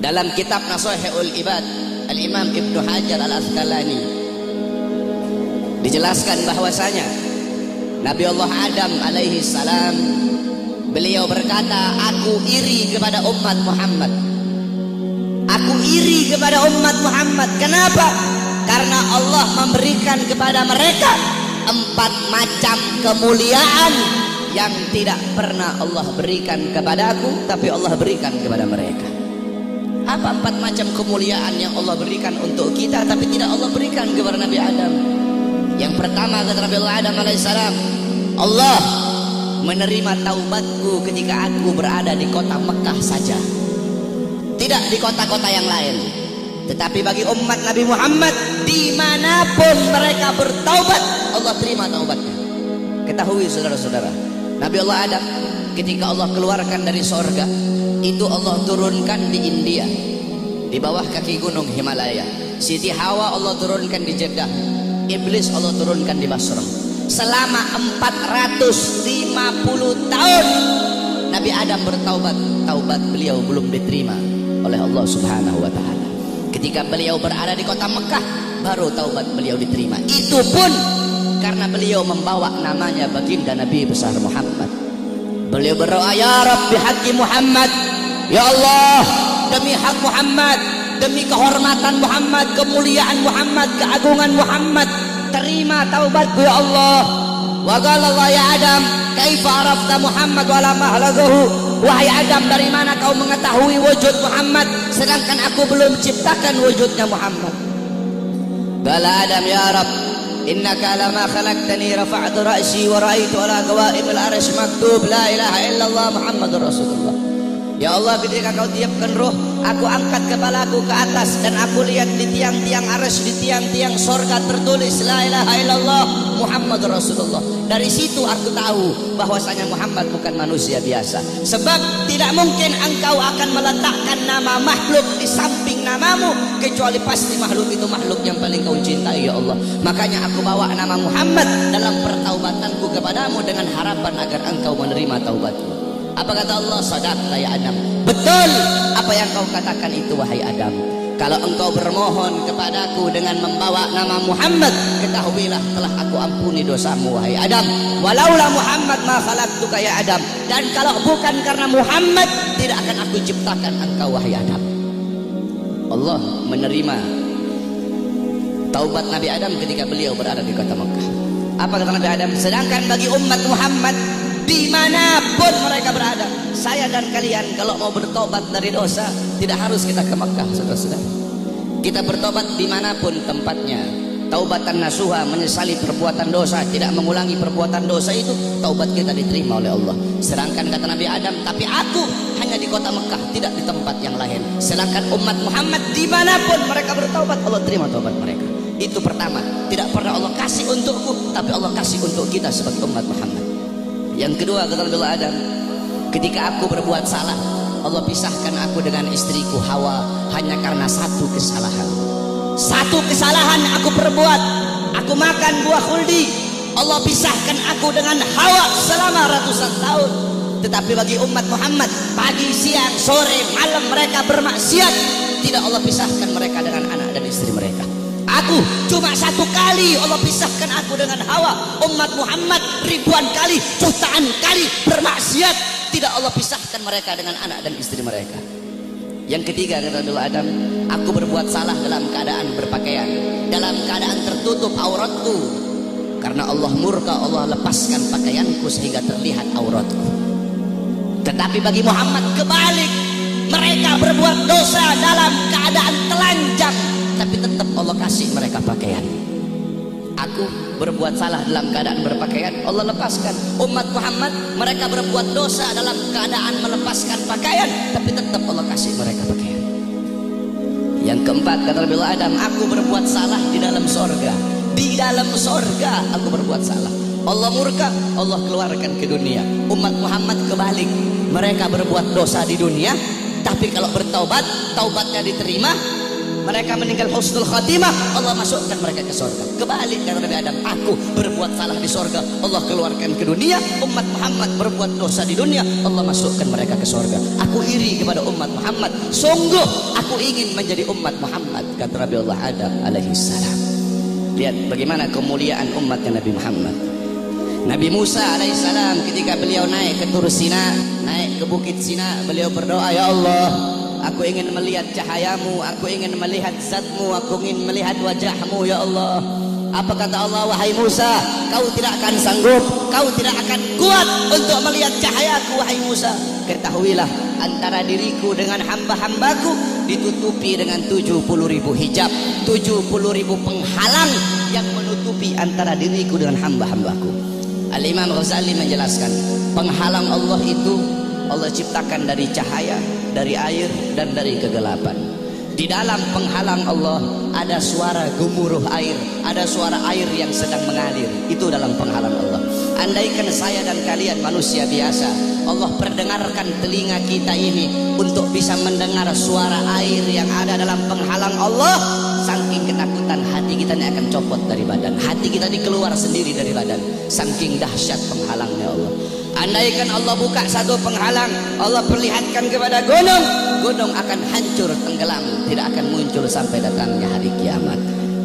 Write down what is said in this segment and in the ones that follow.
Dalam kitab Nashihul Ibad, Al-Imam Ibnu Hajar Al-Asqalani dijelaskan bahwasanya Nabi Allah Adam alaihi salam, beliau berkata, aku iri kepada umat Muhammad. Aku iri kepada umat Muhammad. Kenapa? Karena Allah memberikan kepada mereka 4 macam kemuliaan yang tidak pernah Allah berikan kepadaku, tapi Allah berikan kepada mereka. Apa 4 macam kemuliaan yang Allah berikan untuk kita tapi tidak Allah berikan kepada Nabi Adam? Yang pertama, kata Nabi Allah Adam alaihissalam, Allah menerima taubatku ketika aku berada di kota Mekah saja, tidak di kota-kota yang lain. Tetapi bagi umat Nabi Muhammad, dimanapun mereka bertaubat, Allah terima taubatnya. Ketahui saudara-saudara, Nabi Allah Adam ketika Allah keluarkan dari sorga, itu Allah turunkan di India, di bawah kaki gunung Himalaya. Siti Hawa Allah turunkan di Jeddah, Iblis Allah turunkan di Basrah. Selama 450 tahun Nabi Adam bertaubat, taubat beliau belum diterima oleh Allah Subhanahu wa taala. Ketika beliau berada di kota Mekah, baru taubat beliau diterima. Itu pun karena beliau membawa namanya baginda Nabi besar Muhammad. Beliau berdoa, ya Rabbi haqqi Muhammad, ya Allah, demi hak Muhammad, demi kehormatan Muhammad, kemuliaan Muhammad, keagungan Muhammad, terima taubatku ya Allah. Wa qala Allah ya Adam, kaifa arafta Muhammad wa lam ahlaqahu? Wahai Adam, dari mana kau mengetahui wujud Muhammad sedangkan aku belum ciptakan wujudnya Muhammad? Qala Adam, ya Rabb, innaka lama khalaqtani rafa'tu ra'si wa ra'aitu ala qawaimil arsy maktub la ilaha illallah Muhammadur Rasulullah. Ya Allah, ketika kau tiupkan roh, aku angkat kepalaku ke atas dan aku lihat di tiang-tiang arsy, di tiang-tiang sorga tertulis la ilaha illallah Muhammadur Rasulullah. Dari situ aku tahu bahwasanya Muhammad bukan manusia biasa. Sebab tidak mungkin engkau akan meletakkan nama makhluk di samping namamu, kecuali pasti makhluk itu makhluk yang paling kau cintai ya Allah. Makanya aku bawa nama Muhammad dalam pertaubatanku kepadamu dengan harapan agar engkau menerima taubatku. Apa kata Allah? Sadaqta ya Adam. Betul apa yang kau katakan itu wahai Adam. Kalau engkau bermohon kepadaku dengan membawa nama Muhammad, ketahuilah telah aku ampuni dosamu wahai Adam. Walaula Muhammad ma khalaqtuka ya Adam. Dan kalau bukan karena Muhammad, tidak akan aku ciptakan engkau wahai Adam. Allah menerima taubat Nabi Adam ketika beliau berada di kota Mekah. Apa kata Nabi Adam? Sedangkan bagi umat Muhammad, dimanapun mereka berada, saya dan kalian kalau mau bertobat dari dosa, tidak harus kita ke Mekah, saudara-saudara. Kita bertobat dimanapun tempatnya. Taubatan nasuha, menyesali perbuatan dosa, tidak mengulangi perbuatan dosa, itu taubat kita diterima oleh Allah. Sedangkan kata Nabi Adam, tapi aku hanya di kota Mekah, tidak di tempat yang lain. Sedangkan umat Muhammad dimanapun mereka bertaubat, Allah terima taubat mereka. Itu pertama, tidak pernah Allah kasih untukku, tapi Allah kasih untuk kita sebagai umat Muhammad. Yang kedua, kata Nabi Adam, ketika aku berbuat salah, Allah pisahkan aku dengan istriku Hawa hanya karena satu kesalahan. Satu kesalahan aku perbuat, aku makan buah khuldi, Allah pisahkan aku dengan Hawa selama ratusan tahun. Tetapi bagi umat Muhammad, pagi, siang, sore, malam mereka bermaksiat, tidak Allah pisahkan mereka dengan anak dan istri mereka. Aku cuma satu kali Allah pisahkan aku dengan Hawa. Umat Muhammad ribuan kali, jutaan kali bermaksiat, tidak Allah pisahkan mereka dengan anak dan istri mereka. Yang ketiga, kata Nabi Adam, aku berbuat salah dalam keadaan berpakaian, dalam keadaan tertutup auratku. Karena Allah murka, Allah lepaskan pakaianku sehingga terlihat auratku. Tetapi bagi Muhammad kebalik, mereka berbuat dosa dalam keadaan telanjang, tapi tetap Allah kasih mereka pakaian. Aku berbuat salah dalam keadaan berpakaian, Allah lepaskan. Umat Muhammad mereka berbuat dosa dalam keadaan melepaskan pakaian, tapi tetap Allah kasih mereka pakaian. Yang keempat, kata Nabi Adam, aku berbuat salah di dalam sorga. Di dalam sorga aku berbuat salah, Allah murka, Allah keluarkan ke dunia. Umat Muhammad kebalik, mereka berbuat dosa di dunia, tapi kalau bertaubat, taubatnya diterima. mereka meninggal husnul khatimah, Allah masukkan mereka ke surga. Kebalik kata Nabi Adam, aku berbuat salah di surga, Allah keluarkan ke dunia. Umat Muhammad berbuat dosa di dunia, Allah masukkan mereka ke surga. Aku iri kepada umat Muhammad, sungguh aku ingin menjadi umat Muhammad, kata Nabi Allah Adam alaihi salam. Lihat bagaimana kemuliaan umatnya Nabi Muhammad. Nabi Musa alaihissalam ketika beliau naik ke Tur Sina, naik ke bukit Sina, beliau berdoa, ya Allah, aku ingin melihat cahayamu, aku ingin melihat zatmu, aku ingin melihat wajahmu ya Allah. Apa kata Allah? Wahai Musa, kau tidak akan sanggup, kau tidak akan kuat untuk melihat cahayaku wahai Musa. Ketahuilah, antara diriku dengan hamba-hambaku ditutupi dengan 70.000 hijab, 70.000 penghalang yang menutupi antara diriku dengan hamba-hambaku. Al-Imam Ghazali menjelaskan, penghalang Allah itu Allah ciptakan dari cahaya, dari air, dan dari kegelapan. Di dalam penghalang Allah ada suara gemuruh air, ada suara air yang sedang mengalir. Itu dalam penghalang Allah. Andaikan saya dan kalian manusia biasa, Allah perdengarkan telinga kita ini untuk bisa mendengar suara air yang ada dalam penghalang Allah, saking ketakutan hati kita ini akan copot dari badan, hati kita dikeluar sendiri dari badan, saking dahsyat penghalangnya Allah. Andaikan Allah buka satu penghalang, Allah perlihatkan kepada gunung, gunung akan hancur tenggelam, tidak akan muncul sampai datangnya hari kiamat.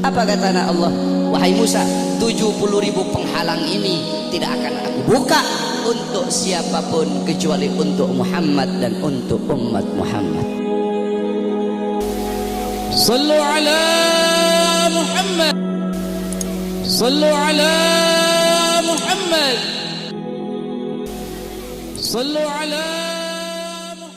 Apa kata Allah? Wahai Musa, 70.000 penghalang ini tidak akan aku buka untuk siapapun kecuali untuk Muhammad dan untuk umat Muhammad. Sallu ala Muhammad, sallu ala Muhammad, sallu ala